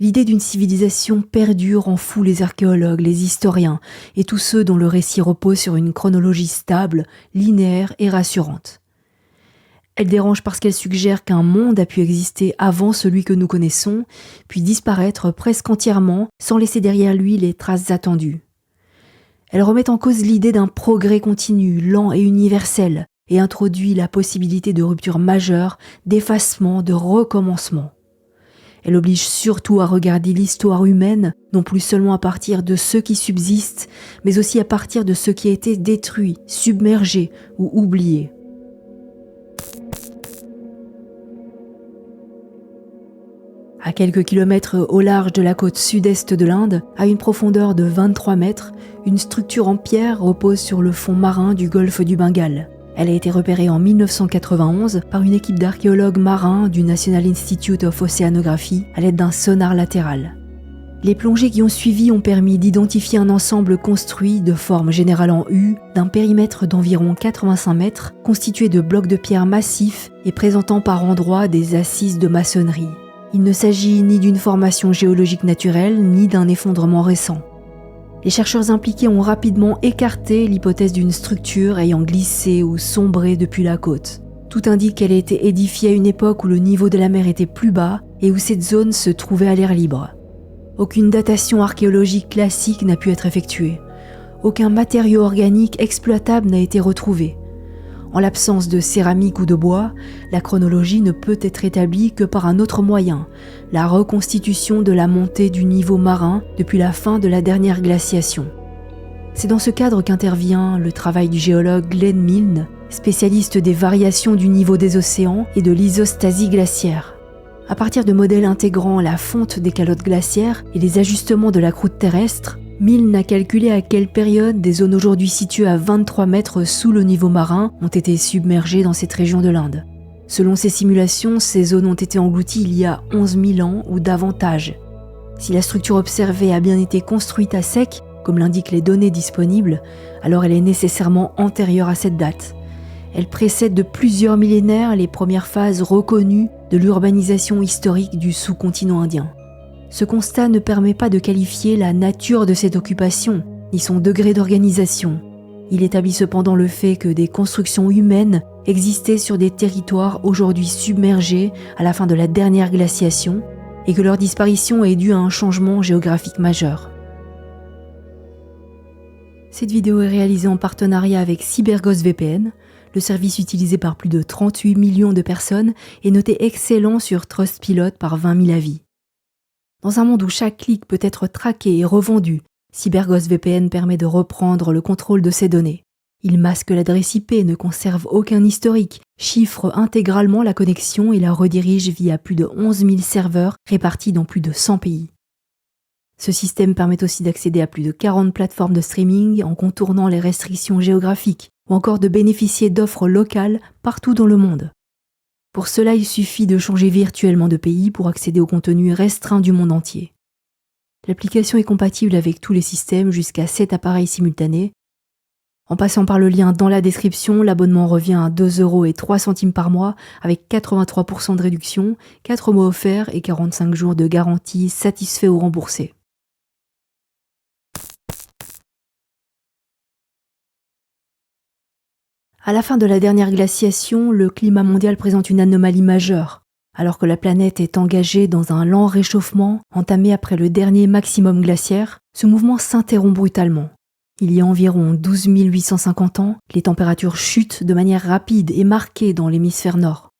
L'idée d'une civilisation perdue rend fou les archéologues, les historiens et tous ceux dont le récit repose sur une chronologie stable, linéaire et rassurante. Elle dérange parce qu'elle suggère qu'un monde a pu exister avant celui que nous connaissons, puis disparaître presque entièrement sans laisser derrière lui les traces attendues. Elle remet en cause l'idée d'un progrès continu, lent et universel, et introduit la possibilité de rupture majeure, d'effacement, de recommencement. Elle oblige surtout à regarder l'histoire humaine, non plus seulement à partir de ce qui subsiste, mais aussi à partir de ce qui a été détruit, submergé ou oublié. À quelques kilomètres au large de la côte sud-est de l'Inde, à une profondeur de 23 mètres, une structure en pierre repose sur le fond marin du golfe du Bengale. Elle a été repérée en 1991 par une équipe d'archéologues marins du National Institute of Oceanography à l'aide d'un sonar latéral. Les plongées qui ont suivi ont permis d'identifier un ensemble construit de forme générale en U, d'un périmètre d'environ 85 mètres, constitué de blocs de pierre massifs et présentant par endroits des assises de maçonnerie. Il ne s'agit ni d'une formation géologique naturelle, ni d'un effondrement récent. Les chercheurs impliqués ont rapidement écarté l'hypothèse d'une structure ayant glissé ou sombré depuis la côte. Tout indique qu'elle a été édifiée à une époque où le niveau de la mer était plus bas et où cette zone se trouvait à l'air libre. Aucune datation archéologique classique n'a pu être effectuée. Aucun matériau organique exploitable n'a été retrouvé. En l'absence de céramique ou de bois, la chronologie ne peut être établie que par un autre moyen, la reconstitution de la montée du niveau marin depuis la fin de la dernière glaciation. C'est dans ce cadre qu'intervient le travail du géologue Glenn Milne, spécialiste des variations du niveau des océans et de l'isostasie glaciaire. À partir de modèles intégrant la fonte des calottes glaciaires et les ajustements de la croûte terrestre, Milne a calculé à quelle période des zones aujourd'hui situées à 23 mètres sous le niveau marin ont été submergées dans cette région de l'Inde. Selon ces simulations, ces zones ont été englouties il y a 11 000 ans ou davantage. Si la structure observée a bien été construite à sec, comme l'indiquent les données disponibles, alors elle est nécessairement antérieure à cette date. Elle précède de plusieurs millénaires les premières phases reconnues de l'urbanisation historique du sous-continent indien. Ce constat ne permet pas de qualifier la nature de cette occupation, ni son degré d'organisation. Il établit cependant le fait que des constructions humaines existaient sur des territoires aujourd'hui submergés à la fin de la dernière glaciation et que leur disparition est due à un changement géographique majeur. Cette vidéo est réalisée en partenariat avec CyberGhost VPN, le service utilisé par plus de 38 millions de personnes et noté excellent sur Trustpilot par 20 000 avis. Dans un monde où chaque clic peut être traqué et revendu, CyberGhost VPN permet de reprendre le contrôle de ces données. Il masque l'adresse IP, ne conserve aucun historique, chiffre intégralement la connexion et la redirige via plus de 11 000 serveurs répartis dans plus de 100 pays. Ce système permet aussi d'accéder à plus de 40 plateformes de streaming en contournant les restrictions géographiques ou encore de bénéficier d'offres locales partout dans le monde. Pour cela, il suffit de changer virtuellement de pays pour accéder au contenu restreint du monde entier. L'application est compatible avec tous les systèmes jusqu'à 7 appareils simultanés. En passant par le lien dans la description, l'abonnement revient à 2,03 € par mois avec 83% de réduction, 4 mois offerts et 45 jours de garantie satisfait ou remboursé. À la fin de la dernière glaciation, le climat mondial présente une anomalie majeure. Alors que la planète est engagée dans un lent réchauffement entamé après le dernier maximum glaciaire, ce mouvement s'interrompt brutalement. Il y a environ 12 850 ans, les températures chutent de manière rapide et marquée dans l'hémisphère nord.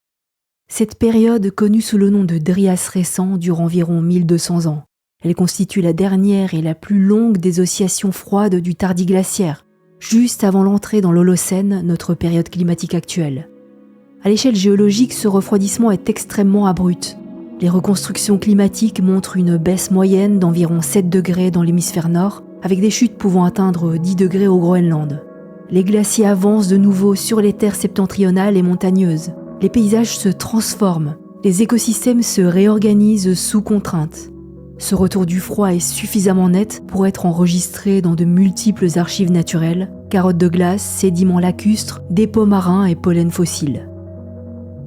Cette période, connue sous le nom de Dryas récent, dure environ 1200 ans. Elle constitue la dernière et la plus longue des oscillations froides du tardiglaciaire, juste avant l'entrée dans l'Holocène, notre période climatique actuelle. À l'échelle géologique, ce refroidissement est extrêmement abrupt. Les reconstructions climatiques montrent une baisse moyenne d'environ 7 degrés dans l'hémisphère nord, avec des chutes pouvant atteindre 10 degrés au Groenland. Les glaciers avancent de nouveau sur les terres septentrionales et montagneuses. Les paysages se transforment. Les écosystèmes se réorganisent sous contrainte. Ce retour du froid est suffisamment net pour être enregistré dans de multiples archives naturelles, carottes de glace, sédiments lacustres, dépôts marins et pollen fossiles.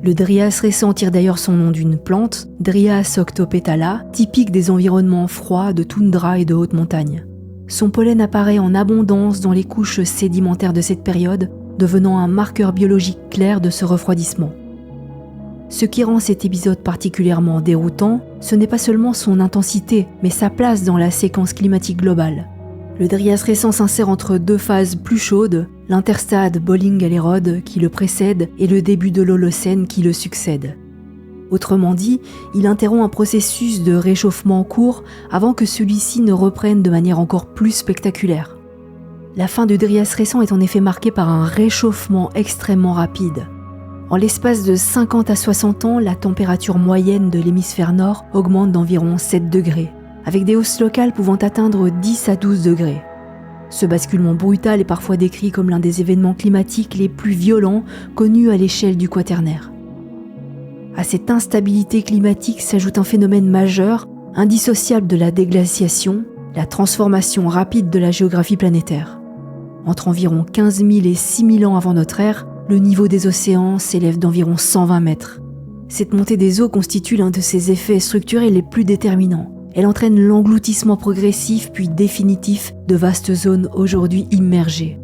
Le Dryas récent tire d'ailleurs son nom d'une plante, Dryas octopetala, typique des environnements froids de toundra et de haute montagne. Son pollen apparaît en abondance dans les couches sédimentaires de cette période, devenant un marqueur biologique clair de ce refroidissement. Ce qui rend cet épisode particulièrement déroutant, ce n'est pas seulement son intensité, mais sa place dans la séquence climatique globale. Le Dryas récent s'insère entre deux phases plus chaudes, l'interstade Bolling-Alérode qui le précède et le début de l'Holocène qui le succède. Autrement dit, il interrompt un processus de réchauffement en cours avant que celui-ci ne reprenne de manière encore plus spectaculaire. La fin du Dryas récent est en effet marquée par un réchauffement extrêmement rapide. En l'espace de 50 à 60 ans, la température moyenne de l'hémisphère nord augmente d'environ 7 degrés, avec des hausses locales pouvant atteindre 10 à 12 degrés. Ce basculement brutal est parfois décrit comme l'un des événements climatiques les plus violents connus à l'échelle du Quaternaire. À cette instabilité climatique s'ajoute un phénomène majeur, indissociable de la déglaciation, la transformation rapide de la géographie planétaire. Entre environ 15 000 et 6 000 ans avant notre ère, le niveau des océans s'élève d'environ 120 mètres. Cette montée des eaux constitue l'un de ses effets structurels les plus déterminants. Elle entraîne l'engloutissement progressif puis définitif de vastes zones aujourd'hui immergées.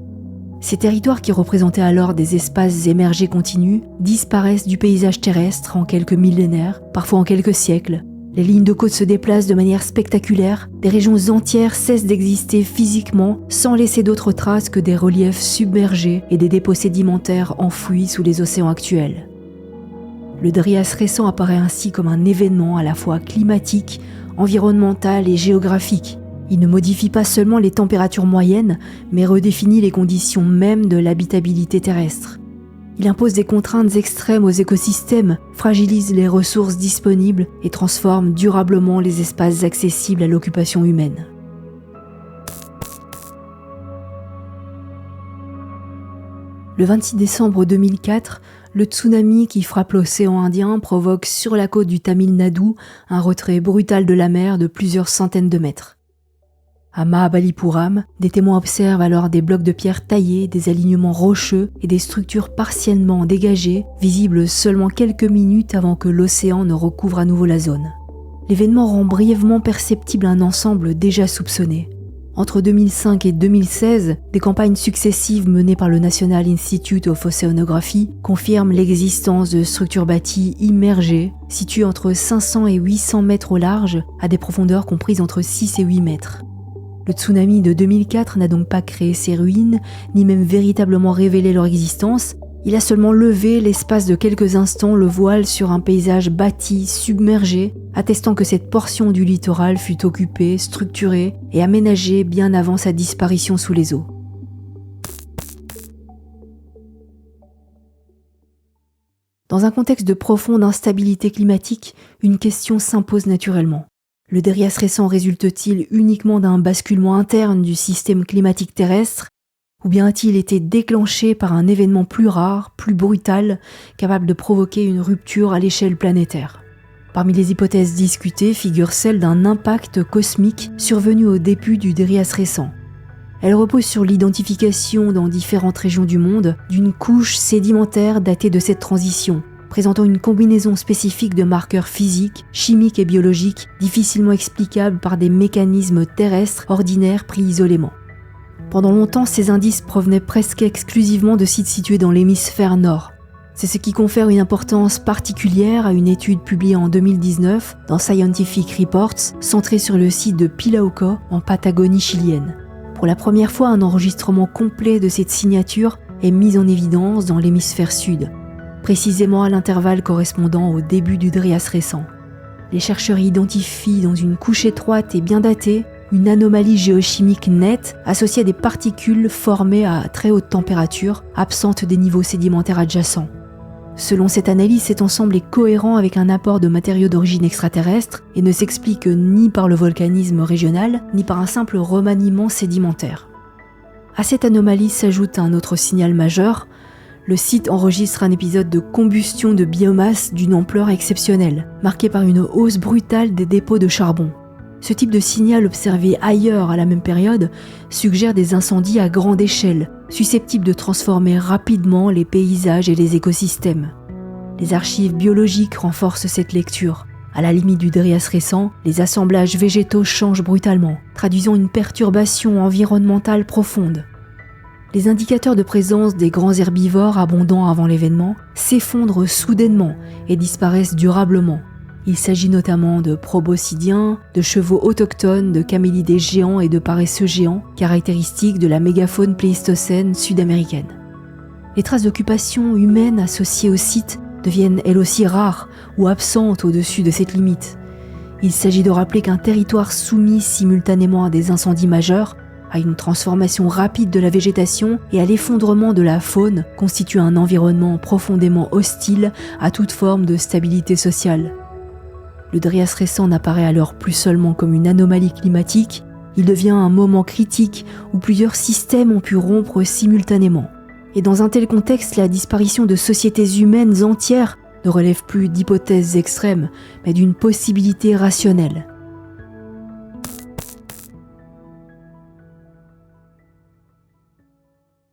Ces territoires qui représentaient alors des espaces émergés continus disparaissent du paysage terrestre en quelques millénaires, parfois en quelques siècles. Les lignes de côte se déplacent de manière spectaculaire, des régions entières cessent d'exister physiquement sans laisser d'autres traces que des reliefs submergés et des dépôts sédimentaires enfouis sous les océans actuels. Le Dryas récent apparaît ainsi comme un événement à la fois climatique, environnemental et géographique. Il ne modifie pas seulement les températures moyennes, mais redéfinit les conditions mêmes de l'habitabilité terrestre. Il impose des contraintes extrêmes aux écosystèmes, fragilise les ressources disponibles et transforme durablement les espaces accessibles à l'occupation humaine. Le 26 décembre 2004, le tsunami qui frappe l'océan Indien provoque sur la côte du Tamil Nadu un retrait brutal de la mer de plusieurs centaines de mètres. À Mahabalipuram, des témoins observent alors des blocs de pierre taillés, des alignements rocheux et des structures partiellement dégagées, visibles seulement quelques minutes avant que l'océan ne recouvre à nouveau la zone. L'événement rend brièvement perceptible un ensemble déjà soupçonné. Entre 2005 et 2016, des campagnes successives menées par le National Institute of Oceanography confirment l'existence de structures bâties immergées, situées entre 500 et 800 mètres au large, à des profondeurs comprises entre 6 et 8 mètres. Le tsunami de 2004 n'a donc pas créé ces ruines, ni même véritablement révélé leur existence. Il a seulement levé, l'espace de quelques instants, le voile sur un paysage bâti, submergé, attestant que cette portion du littoral fut occupée, structurée et aménagée bien avant sa disparition sous les eaux. Dans un contexte de profonde instabilité climatique, une question s'impose naturellement. Le Dryas récent résulte-t-il uniquement d'un basculement interne du système climatique terrestre, ou bien a-t-il été déclenché par un événement plus rare, plus brutal, capable de provoquer une rupture à l'échelle planétaire ? Parmi les hypothèses discutées figure celle d'un impact cosmique survenu au début du Dryas récent. Elle repose sur l'identification dans différentes régions du monde d'une couche sédimentaire datée de cette transition, présentant une combinaison spécifique de marqueurs physiques, chimiques et biologiques difficilement explicables par des mécanismes terrestres ordinaires pris isolément. Pendant longtemps, ces indices provenaient presque exclusivement de sites situés dans l'hémisphère nord. C'est ce qui confère une importance particulière à une étude publiée en 2019 dans Scientific Reports, centrée sur le site de Pilauco en Patagonie chilienne. Pour la première fois, un enregistrement complet de cette signature est mis en évidence dans l'hémisphère sud, précisément à l'intervalle correspondant au début du Dryas récent. Les chercheurs identifient dans une couche étroite et bien datée une anomalie géochimique nette associée à des particules formées à très haute température, absentes des niveaux sédimentaires adjacents. Selon cette analyse, cet ensemble est cohérent avec un apport de matériaux d'origine extraterrestre et ne s'explique ni par le volcanisme régional, ni par un simple remaniement sédimentaire. À cette anomalie s'ajoute un autre signal majeur. Le site enregistre un épisode de combustion de biomasse d'une ampleur exceptionnelle, marqué par une hausse brutale des dépôts de charbon. Ce type de signal observé ailleurs à la même période suggère des incendies à grande échelle, susceptibles de transformer rapidement les paysages et les écosystèmes. Les archives biologiques renforcent cette lecture. À la limite du Trias récent, les assemblages végétaux changent brutalement, traduisant une perturbation environnementale profonde. Les indicateurs de présence des grands herbivores abondants avant l'événement s'effondrent soudainement et disparaissent durablement. Il s'agit notamment de proboscidiens, de chevaux autochtones, de camélidés géants et de paresseux géants, caractéristiques de la mégafaune pléistocène sud-américaine. Les traces d'occupation humaine associées au site deviennent elles aussi rares ou absentes au-dessus de cette limite. Il s'agit de rappeler qu'un territoire soumis simultanément à des incendies majeurs, à une transformation rapide de la végétation et à l'effondrement de la faune constitue un environnement profondément hostile à toute forme de stabilité sociale. Le Trias récent n'apparaît alors plus seulement comme une anomalie climatique, il devient un moment critique où plusieurs systèmes ont pu rompre simultanément. Et dans un tel contexte, la disparition de sociétés humaines entières ne relève plus d'hypothèses extrêmes, mais d'une possibilité rationnelle.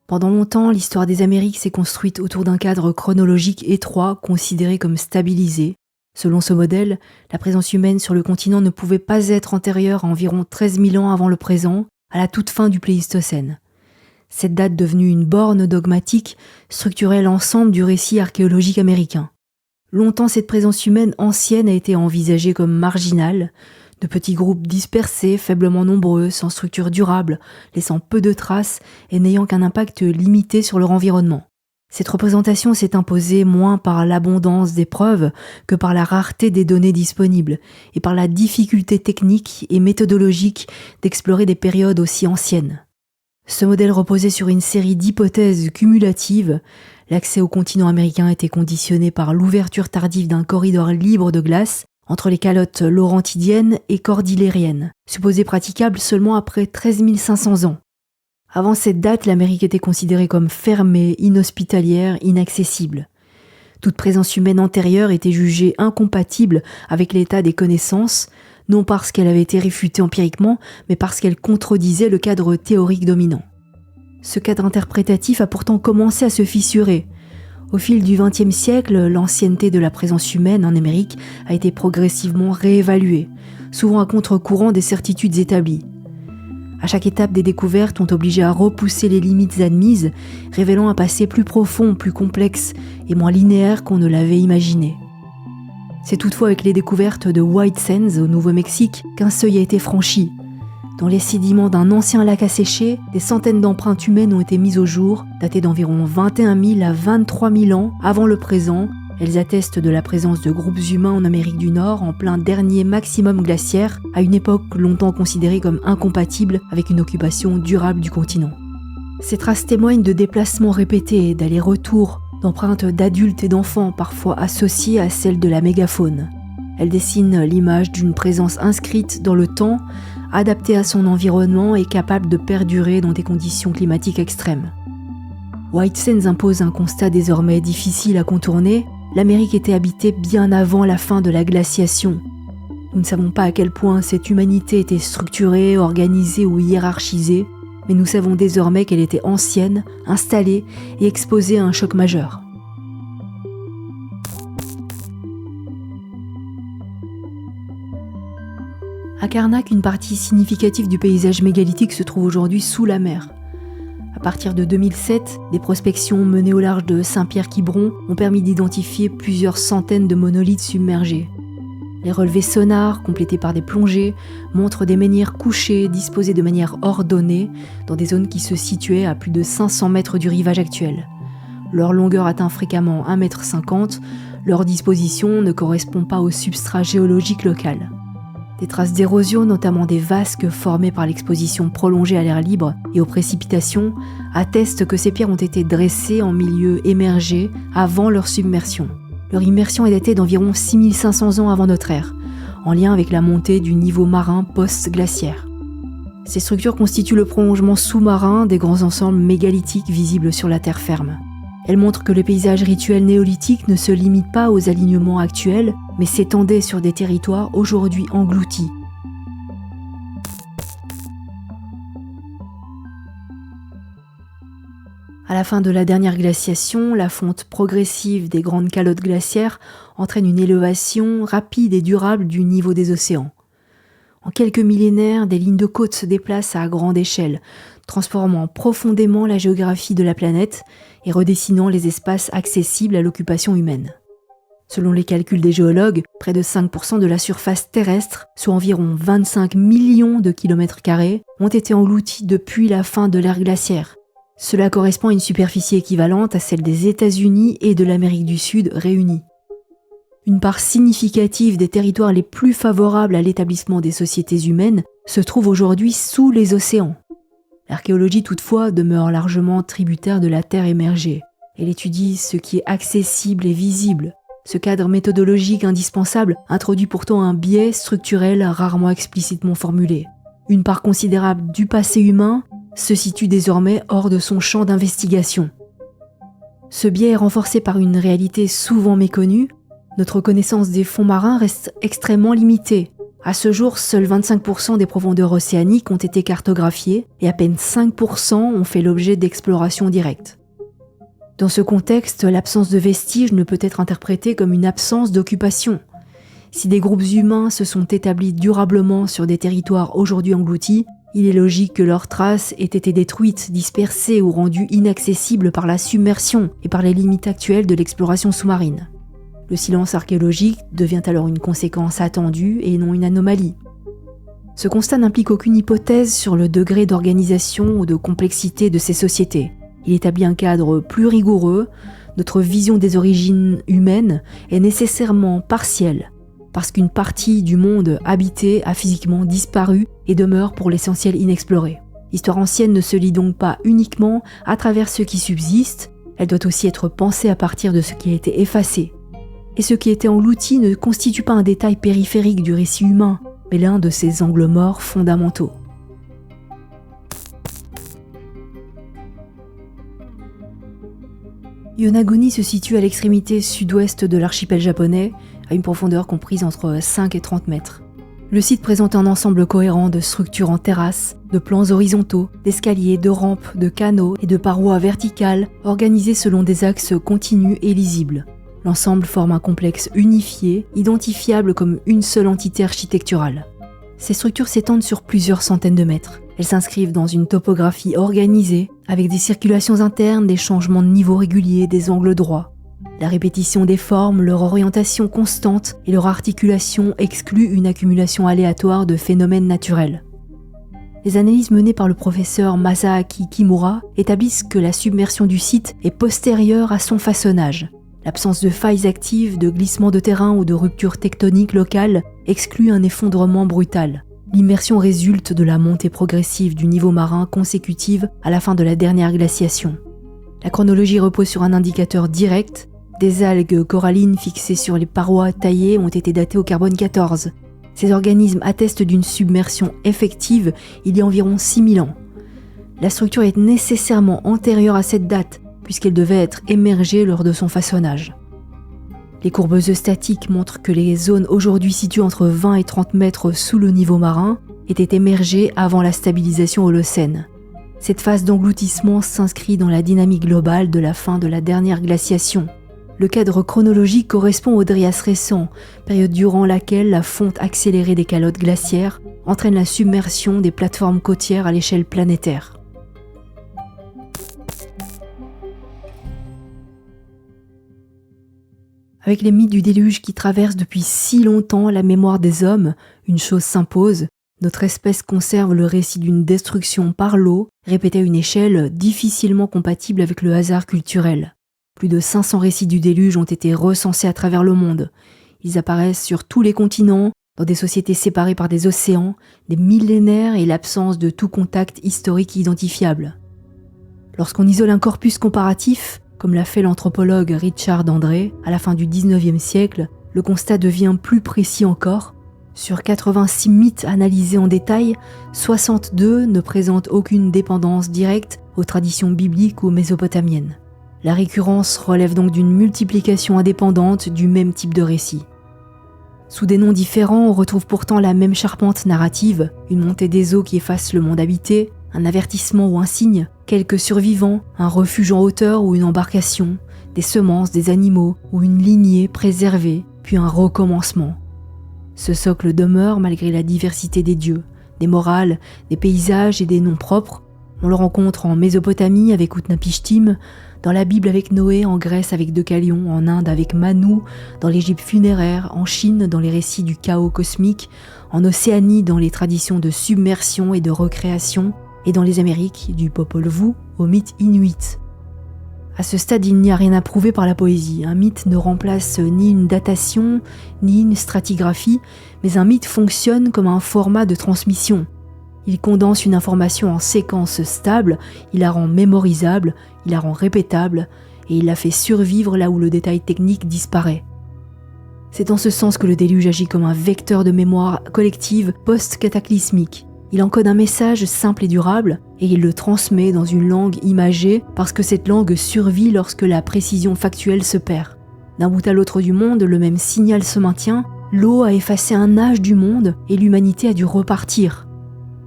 Pendant longtemps, l'histoire des Amériques s'est construite autour d'un cadre chronologique étroit, considéré comme stabilisé. Selon ce modèle, la présence humaine sur le continent ne pouvait pas être antérieure à environ 13 000 ans avant le présent, à la toute fin du Pléistocène. Cette date devenue une borne dogmatique structurait l'ensemble du récit archéologique américain. Longtemps, cette présence humaine ancienne a été envisagée comme marginale, de petits groupes dispersés, faiblement nombreux, sans structure durable, laissant peu de traces et n'ayant qu'un impact limité sur leur environnement. Cette représentation s'est imposée moins par l'abondance des preuves que par la rareté des données disponibles et par la difficulté technique et méthodologique d'explorer des périodes aussi anciennes. Ce modèle reposait sur une série d'hypothèses cumulatives. L'accès au continent américain était conditionné par l'ouverture tardive d'un corridor libre de glace entre les calottes laurentidiennes et cordillériennes, supposé praticable seulement après 13 500 ans. Avant cette date, l'Amérique était considérée comme fermée, inhospitalière, inaccessible. Toute présence humaine antérieure était jugée incompatible avec l'état des connaissances, non parce qu'elle avait été réfutée empiriquement, mais parce qu'elle contredisait le cadre théorique dominant. Ce cadre interprétatif a pourtant commencé à se fissurer. Au fil du XXe siècle, l'ancienneté de la présence humaine en Amérique a été progressivement réévaluée, souvent à contre-courant des certitudes établies. À chaque étape, des découvertes ont obligé à repousser les limites admises, révélant un passé plus profond, plus complexe et moins linéaire qu'on ne l'avait imaginé. C'est toutefois avec les découvertes de White Sands au Nouveau-Mexique qu'un seuil a été franchi. Dans les sédiments d'un ancien lac asséché, des centaines d'empreintes humaines ont été mises au jour, datées d'environ 21 000 à 23 000 ans avant le présent. Elles attestent de la présence de groupes humains en Amérique du Nord en plein dernier maximum glaciaire, à une époque longtemps considérée comme incompatible avec une occupation durable du continent. Ces traces témoignent de déplacements répétés, d'allers-retours, d'empreintes d'adultes et d'enfants parfois associées à celles de la mégafaune. Elles dessinent l'image d'une présence inscrite dans le temps, adaptée à son environnement et capable de perdurer dans des conditions climatiques extrêmes. White Sands impose un constat désormais difficile à contourner. L'Amérique était habitée bien avant la fin de la glaciation. Nous ne savons pas à quel point cette humanité était structurée, organisée ou hiérarchisée, mais nous savons désormais qu'elle était ancienne, installée et exposée à un choc majeur. À Karnak, une partie significative du paysage mégalithique se trouve aujourd'hui sous la mer. À partir de 2007, des prospections menées au large de Saint-Pierre-Quiberon ont permis d'identifier plusieurs centaines de monolithes submergés. Les relevés sonars, complétés par des plongées, montrent des menhirs couchés disposés de manière ordonnée dans des zones qui se situaient à plus de 500 mètres du rivage actuel. Leur longueur atteint fréquemment 1,50 m, leur disposition ne correspond pas au substrat géologique local. Des traces d'érosion, notamment des vasques formées par l'exposition prolongée à l'air libre et aux précipitations, attestent que ces pierres ont été dressées en milieu émergé avant leur submersion. Leur immersion est datée d'environ 6500 ans avant notre ère, en lien avec la montée du niveau marin post-glaciaire. Ces structures constituent le prolongement sous-marin des grands ensembles mégalithiques visibles sur la terre ferme. Elles montrent que le paysage rituel néolithique ne se limite pas aux alignements actuels, mais s'étendait sur des territoires aujourd'hui engloutis. À la fin de la dernière glaciation, la fonte progressive des grandes calottes glaciaires entraîne une élévation rapide et durable du niveau des océans. En quelques millénaires, des lignes de côte se déplacent à grande échelle, transformant profondément la géographie de la planète et redessinant les espaces accessibles à l'occupation humaine. Selon les calculs des géologues, près de 5% de la surface terrestre, soit environ 25 millions de kilomètres carrés, ont été engloutis depuis la fin de l'ère glaciaire. Cela correspond à une superficie équivalente à celle des États-Unis et de l'Amérique du Sud réunis. Une part significative des territoires les plus favorables à l'établissement des sociétés humaines se trouve aujourd'hui sous les océans. L'archéologie toutefois demeure largement tributaire de la Terre émergée. Elle étudie ce qui est accessible et visible. Ce cadre méthodologique indispensable introduit pourtant un biais structurel rarement explicitement formulé. Une part considérable du passé humain se situe désormais hors de son champ d'investigation. Ce biais est renforcé par une réalité souvent méconnue. Notre connaissance des fonds marins reste extrêmement limitée. À ce jour, seuls 25% des profondeurs océaniques ont été cartographiées et à peine 5% ont fait l'objet d'explorations directes. Dans ce contexte, l'absence de vestiges ne peut être interprétée comme une absence d'occupation. Si des groupes humains se sont établis durablement sur des territoires aujourd'hui engloutis, il est logique que leurs traces aient été détruites, dispersées ou rendues inaccessibles par la submersion et par les limites actuelles de l'exploration sous-marine. Le silence archéologique devient alors une conséquence attendue et non une anomalie. Ce constat n'implique aucune hypothèse sur le degré d'organisation ou de complexité de ces sociétés. Il établit un cadre plus rigoureux. Notre vision des origines humaines est nécessairement partielle, parce qu'une partie du monde habité a physiquement disparu et demeure pour l'essentiel inexplorée. L'histoire ancienne ne se lit donc pas uniquement à travers ce qui subsiste, elle doit aussi être pensée à partir de ce qui a été effacé. Et ce qui était englouti ne constitue pas un détail périphérique du récit humain, mais l'un de ses angles morts fondamentaux. Yonaguni se situe à l'extrémité sud-ouest de l'archipel japonais, à une profondeur comprise entre 5 et 30 mètres. Le site présente un ensemble cohérent de structures en terrasse, de plans horizontaux, d'escaliers, de rampes, de canaux et de parois verticales organisées selon des axes continus et lisibles. L'ensemble forme un complexe unifié, identifiable comme une seule entité architecturale. Ces structures s'étendent sur plusieurs centaines de mètres. Elles s'inscrivent dans une topographie organisée, avec des circulations internes, des changements de niveau réguliers, des angles droits. La répétition des formes, leur orientation constante et leur articulation excluent une accumulation aléatoire de phénomènes naturels. Les analyses menées par le professeur Masaaki Kimura établissent que la submersion du site est postérieure à son façonnage. L'absence de failles actives, de glissements de terrain ou de ruptures tectoniques locales exclut un effondrement brutal. L'immersion résulte de la montée progressive du niveau marin consécutive à la fin de la dernière glaciation. La chronologie repose sur un indicateur direct. Des algues corallines fixées sur les parois taillées ont été datées au carbone 14. Ces organismes attestent d'une submersion effective il y a environ 6000 ans. La structure est nécessairement antérieure à cette date, puisqu'elle devait être émergée lors de son façonnage. Les courbes eustatiques montrent que les zones aujourd'hui situées entre 20 et 30 mètres sous le niveau marin étaient émergées avant la stabilisation holocène. Cette phase d'engloutissement s'inscrit dans la dynamique globale de la fin de la dernière glaciation. Le cadre chronologique correspond au Drias récent, période durant laquelle la fonte accélérée des calottes glaciaires entraîne la submersion des plateformes côtières à l'échelle planétaire. Avec les mythes du déluge qui traversent depuis si longtemps la mémoire des hommes, une chose s'impose, notre espèce conserve le récit d'une destruction par l'eau, répétée à une échelle difficilement compatible avec le hasard culturel. Plus de 500 récits du déluge ont été recensés à travers le monde. Ils apparaissent sur tous les continents, dans des sociétés séparées par des océans, des millénaires et l'absence de tout contact historique identifiable. Lorsqu'on isole un corpus comparatif, comme l'a fait l'anthropologue Richard André à la fin du XIXe siècle, le constat devient plus précis encore. Sur 86 mythes analysés en détail, 62 ne présentent aucune dépendance directe aux traditions bibliques ou mésopotamiennes. La récurrence relève donc d'une multiplication indépendante du même type de récit. Sous des noms différents, on retrouve pourtant la même charpente narrative, une montée des eaux qui efface le monde habité, un avertissement ou un signe, quelques survivants, un refuge en hauteur ou une embarcation, des semences, des animaux ou une lignée préservée, puis un recommencement. Ce socle demeure malgré la diversité des dieux, des morales, des paysages et des noms propres. On le rencontre en Mésopotamie avec Utnapishtim, dans la Bible avec Noé, en Grèce avec Deucalion, en Inde avec Manu, dans l'Égypte funéraire, en Chine dans les récits du chaos cosmique, en Océanie dans les traditions de submersion et de recréation, et dans les Amériques, du Popol Vuh au mythe inuit. À ce stade, il n'y a rien à prouver par la poésie. Un mythe ne remplace ni une datation, ni une stratigraphie, mais un mythe fonctionne comme un format de transmission. Il condense une information en séquences stables, il la rend mémorisable, il la rend répétable, et il la fait survivre là où le détail technique disparaît. C'est en ce sens que le déluge agit comme un vecteur de mémoire collective post-cataclysmique. Il encode un message simple et durable, et il le transmet dans une langue imagée parce que cette langue survit lorsque la précision factuelle se perd. D'un bout à l'autre du monde, le même signal se maintient, l'eau a effacé un âge du monde et l'humanité a dû repartir.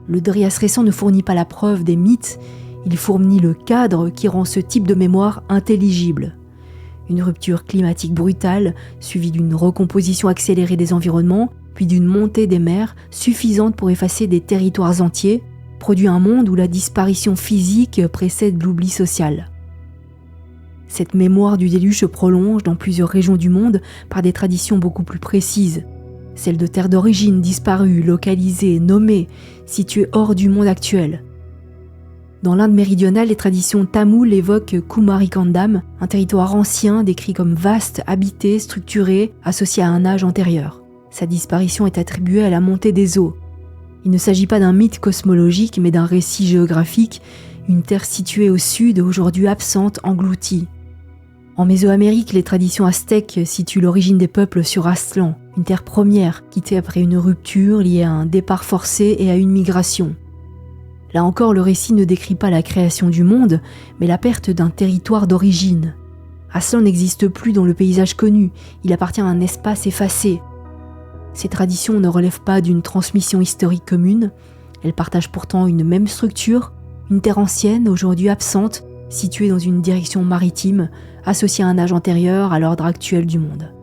Le Dryas récent ne fournit pas la preuve des mythes, il fournit le cadre qui rend ce type de mémoire intelligible. Une rupture climatique brutale, suivie d'une recomposition accélérée des environnements, puis d'une montée des mers suffisante pour effacer des territoires entiers, produit un monde où la disparition physique précède l'oubli social. Cette mémoire du déluge se prolonge dans plusieurs régions du monde par des traditions beaucoup plus précises. Celles de terres d'origine disparues, localisées, nommées, situées hors du monde actuel. Dans l'Inde méridionale, les traditions tamoules évoquent Kumarikandam, un territoire ancien décrit comme vaste, habité, structuré, associé à un âge antérieur. Sa disparition est attribuée à la montée des eaux. Il ne s'agit pas d'un mythe cosmologique, mais d'un récit géographique, une terre située au sud, aujourd'hui absente, engloutie. En Mésoamérique, les traditions aztèques situent l'origine des peuples sur Aztlán, une terre première, quittée après une rupture liée à un départ forcé et à une migration. Là encore, le récit ne décrit pas la création du monde, mais la perte d'un territoire d'origine. Aztlán n'existe plus dans le paysage connu, il appartient à un espace effacé. Ces traditions ne relèvent pas d'une transmission historique commune, elles partagent pourtant une même structure, une terre ancienne, aujourd'hui absente, située dans une direction maritime, associée à un âge antérieur à l'ordre actuel du monde.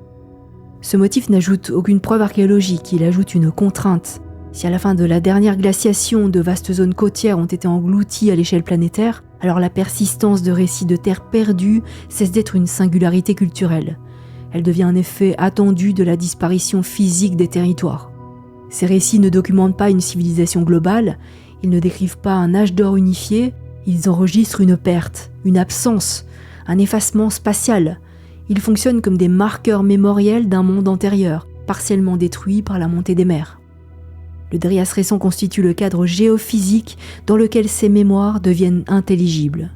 Ce motif n'ajoute aucune preuve archéologique, il ajoute une contrainte. Si à la fin de la dernière glaciation, de vastes zones côtières ont été englouties à l'échelle planétaire, alors la persistance de récits de terres perdues cesse d'être une singularité culturelle. Elle devient un effet attendu de la disparition physique des territoires. Ces récits ne documentent pas une civilisation globale, ils ne décrivent pas un âge d'or unifié, ils enregistrent une perte, une absence, un effacement spatial. Ils fonctionnent comme des marqueurs mémoriels d'un monde antérieur, partiellement détruit par la montée des mers. Le Dryas récent constitue le cadre géophysique dans lequel ces mémoires deviennent intelligibles.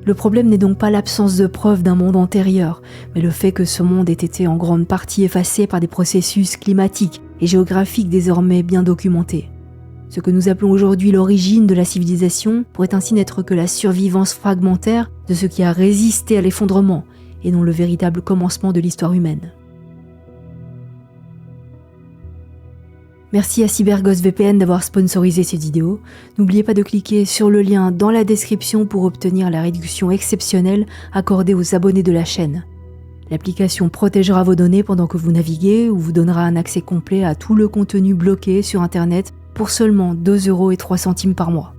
Le problème n'est donc pas l'absence de preuves d'un monde antérieur, mais le fait que ce monde ait été en grande partie effacé par des processus climatiques et géographiques désormais bien documentés. Ce que nous appelons aujourd'hui l'origine de la civilisation pourrait ainsi n'être que la survivance fragmentaire de ce qui a résisté à l'effondrement, et non le véritable commencement de l'histoire humaine. Merci à CyberGhost VPN d'avoir sponsorisé cette vidéo. N'oubliez pas de cliquer sur le lien dans la description pour obtenir la réduction exceptionnelle accordée aux abonnés de la chaîne. L'application protégera vos données pendant que vous naviguez ou vous donnera un accès complet à tout le contenu bloqué sur Internet pour seulement 2,03 € par mois.